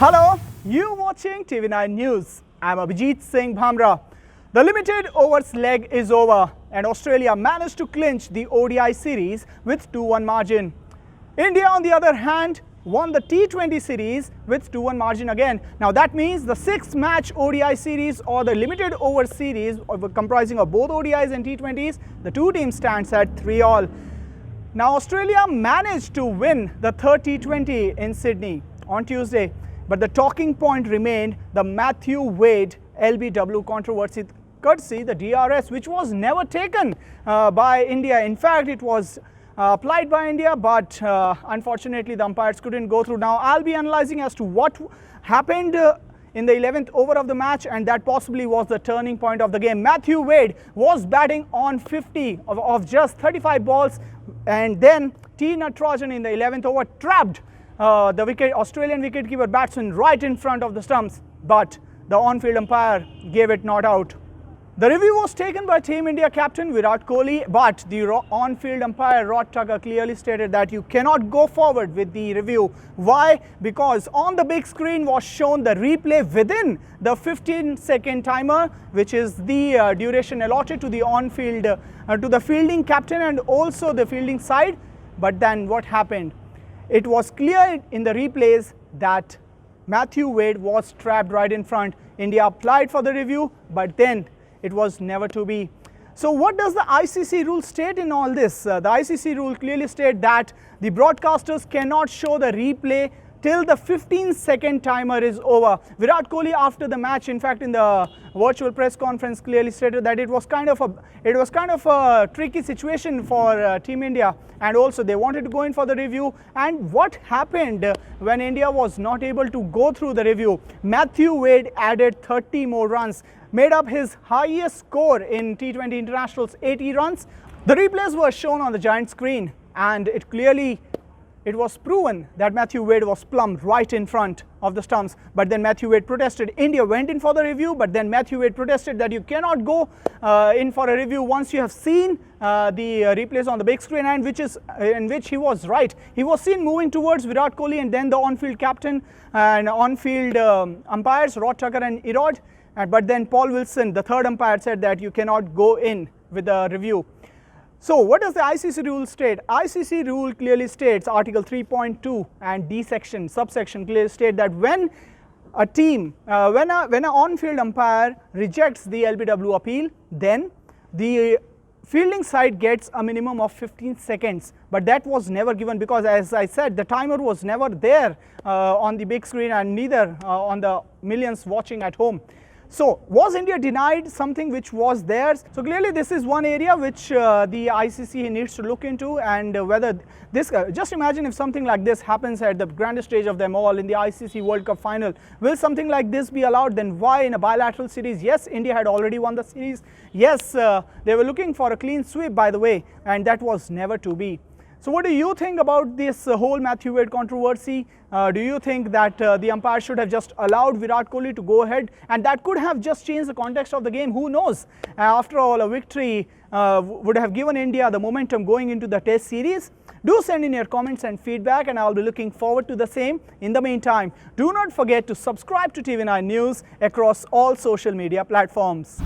Hello, you watching TV9 News. I'm Abhijit Singh Bhamra. The limited overs leg is over and Australia managed to clinch the ODI series with 2-1 margin. India, on the other hand, won the T20 series with 2-1 margin again. Now that means the 6-match ODI series or the limited over series comprising of both ODIs and T20s, the two teams stands at 3-all. Now Australia managed to win the third T20 in Sydney on Tuesday, but the talking point remained the Matthew Wade LBW controversy, courtesy the DRS, which was never taken by India. In fact, it was applied by India, but unfortunately the umpires couldn't go through. Now I'll be analyzing as to what happened in the 11th over of the match, and that possibly was the turning point of the game. Matthew Wade was batting on 50 of just 35 balls, and then T. Natarajan in the 11th over trapped the Australian wicketkeeper batsman right in front of the stumps, but the on-field umpire gave it not out. The review was taken by Team India captain Virat Kohli, but the on-field umpire Rod Tucker clearly stated that you cannot go forward with the review. Why? Because on the big screen was shown the replay within the 15-second timer, which is the duration allotted to the on-field, to the fielding captain and also the fielding side. But then what happened? It was clear in the replays that Matthew Wade was trapped right in front. India applied for the review, but then it was never to be. So what does the ICC rule state in all this? The ICC rule clearly states that the broadcasters cannot show the replay till the 15-second timer is over. Virat Kohli, after the match, in fact in the virtual press conference, clearly stated that it was kind of a tricky situation for Team India, and also they wanted to go in for the review. And what happened when India was not able to go through the review? Matthew Wade added 30 more runs, made up his highest score in T20 internationals, 80 runs. The replays were shown on the giant screen, and it was proven that Matthew Wade was plumb right in front of the stumps. But then Matthew Wade protested. India went in for the review, but then Matthew Wade protested that you cannot go in for a review once you have seen the replays on the big screen, and in which he was right. He was seen moving towards Virat Kohli and then the on-field captain and on-field umpires Rod Tucker and Erod. But then Paul Wilson, the third umpire, said that you cannot go in with the review. So what does the ICC rule state? ICC rule clearly states, Article 3.2 and D section, subsection clearly state that when a team, when an on-field umpire rejects the LBW appeal, then the fielding side gets a minimum of 15 seconds. But that was never given because, as I said, the timer was never there on the big screen and neither on the millions watching at home. So was India denied something which was theirs? So clearly this is one area which the ICC needs to look into, and whether this, just imagine if something like this happens at the grandest stage of them all in the ICC World Cup final. Will something like this be allowed? Then why in a bilateral series? Yes, India had already won the series. Yes, they were looking for a clean sweep, by the way, and that was never to be. So what do you think about this whole Matthew Wade controversy? Do you think that the umpire should have just allowed Virat Kohli to go ahead, and that could have just changed the context of the game? Who knows? After all, a victory would have given India the momentum going into the test series. Do send in your comments and feedback, and I'll be looking forward to the same. In the meantime, do not forget to subscribe to TV9 News across all social media platforms.